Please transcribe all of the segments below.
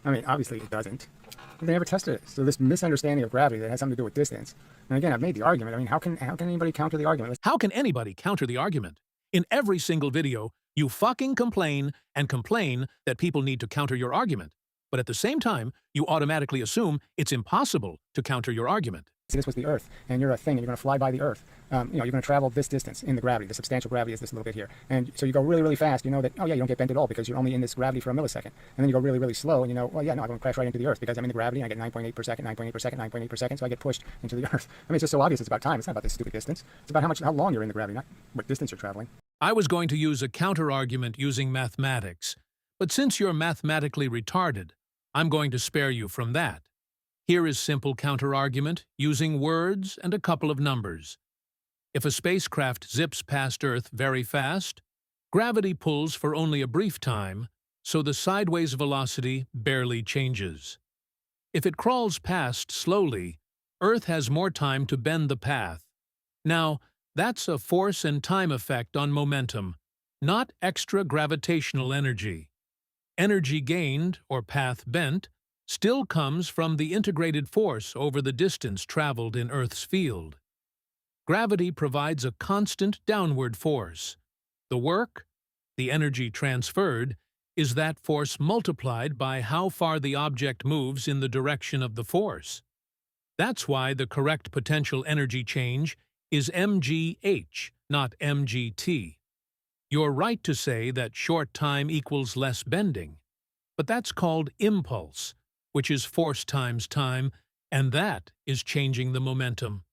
I mean, obviously it doesn't. They never tested it. So this misunderstanding of gravity that has something to do with distance. And again, I've made the argument. I mean, how can anybody counter the argument? How can anybody counter the argument? In every single video, you fucking complain and complain that people need to counter your argument. But at the same time, you automatically assume it's impossible to counter your argument. See, this was the Earth, and you're a thing, and you're going to fly by the Earth. You're going to travel this distance in the gravity. The substantial gravity is this little bit here. And so you go really, really fast. You know that, oh yeah, you don't get bent at all because you're only in this gravity for a millisecond. And then you go really, really slow, and you know, well, yeah, no, I'm going to crash right into the Earth because I'm in the gravity, and I get 9.8 per second, 9.8 per second, 9.8 per second, so I get pushed into the Earth. I mean, it's just so obvious it's about time. It's not about this stupid distance. It's about how long you're in the gravity, not what distance you're traveling. I was going to use a counter-argument using mathematics, but since you're mathematically retarded, I'm going to spare you from that. Here is simple counter-argument using words and a couple of numbers. If a spacecraft zips past Earth very fast, gravity pulls for only a brief time, so the sideways velocity barely changes. If it crawls past slowly, Earth has more time to bend the path. Now, that's a force and time effect on momentum, not extra gravitational energy. Energy gained, or path bent, still comes from the integrated force over the distance traveled in Earth's field. Gravity provides a constant downward force. The work, the energy transferred, is that force multiplied by how far the object moves in the direction of the force. That's why the correct potential energy change is mgh, not mgt. You're right to say that short time equals less bending, but that's called impulse, which is force times time, and that is changing the momentum.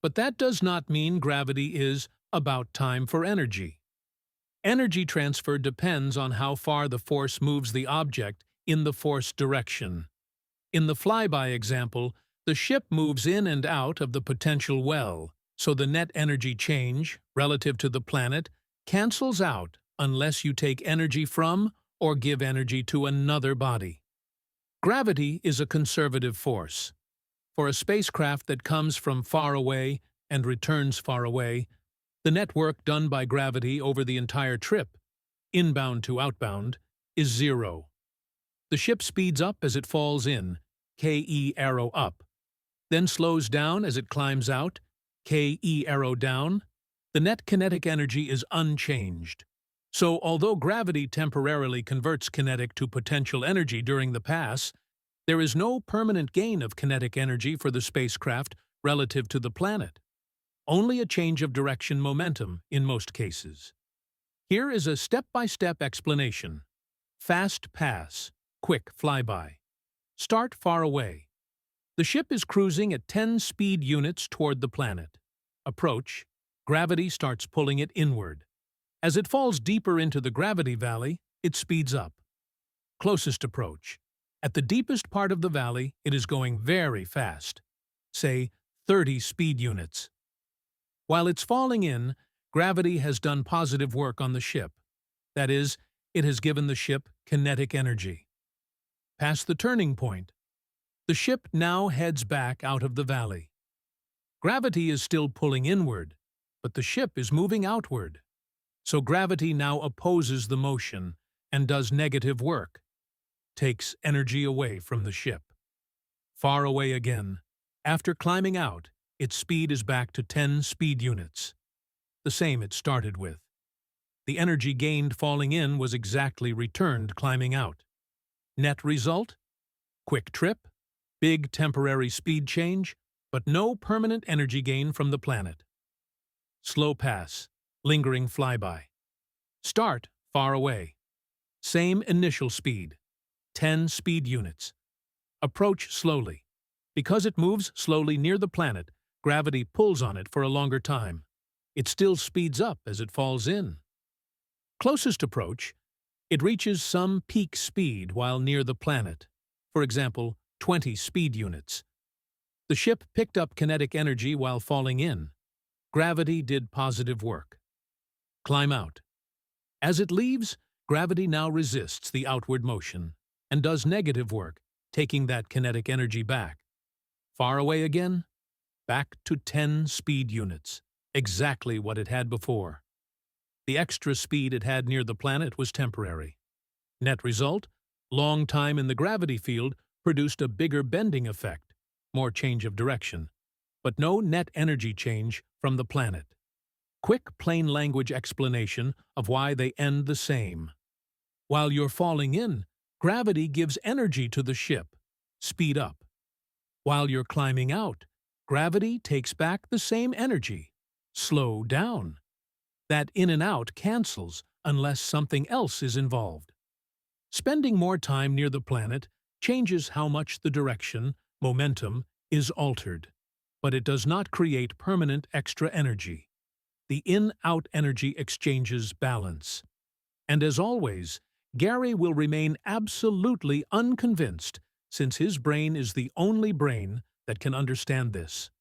But that does not mean gravity is about time for energy. Energy transfer depends on how far the force moves the object in the force direction. In the flyby example, the ship moves in and out of the potential well, so the net energy change, relative to the planet, cancels out unless you take energy from or give energy to another body. Gravity is a conservative force. For a spacecraft that comes from far away and returns far away, the net work done by gravity over the entire trip, inbound to outbound, is 0. The ship speeds up as it falls in, KE arrow up, then slows down as it climbs out, KE arrow down. The net kinetic energy is unchanged. So, although gravity temporarily converts kinetic to potential energy during the pass, there is no permanent gain of kinetic energy for the spacecraft relative to the planet. Only a change of direction momentum in most cases. Here is a step-by-step explanation. Fast pass, quick flyby. Start far away. The ship is cruising at 10 speed units toward the planet. Approach. Gravity starts pulling it inward. As it falls deeper into the gravity valley, it speeds up. Closest approach. At the deepest part of the valley, it is going very fast, say 30 speed units. While it's falling in, gravity has done positive work on the ship. That is, it has given the ship kinetic energy. Past the turning point, the ship now heads back out of the valley. Gravity is still pulling inward, but the ship is moving outward. So gravity now opposes the motion and does negative work, takes energy away from the ship. Far away again. After climbing out, its speed is back to 10 speed units, the same it started with. The energy gained falling in was exactly returned climbing out. Net result? Quick trip, big temporary speed change, but no permanent energy gain from the planet. Slow pass, lingering flyby. Start far away. Same initial speed, 10 speed units. Approach slowly. Because it moves slowly near the planet, gravity pulls on it for a longer time. It still speeds up as it falls in. Closest approach, it reaches some peak speed while near the planet, for example, 20 speed units. The ship picked up kinetic energy while falling in. Gravity did positive work. Climb out. As it leaves, gravity now resists the outward motion and does negative work, taking that kinetic energy back. Far away again? Back to 10 speed units, exactly what it had before. The extra speed it had near the planet was temporary. Net result? Long time in the gravity field produced a bigger bending effect, more change of direction, but no net energy change from the planet. Quick plain language explanation of why they end the same. While you're falling in, gravity gives energy to the ship. Speed up. While you're climbing out, gravity takes back the same energy. Slow down. That in and out cancels unless something else is involved. Spending more time near the planet changes how much the direction, momentum, is altered, but it does not create permanent extra energy. The in-out energy exchanges balance. And as always, Gary will remain absolutely unconvinced, since his brain is the only brain that can understand this.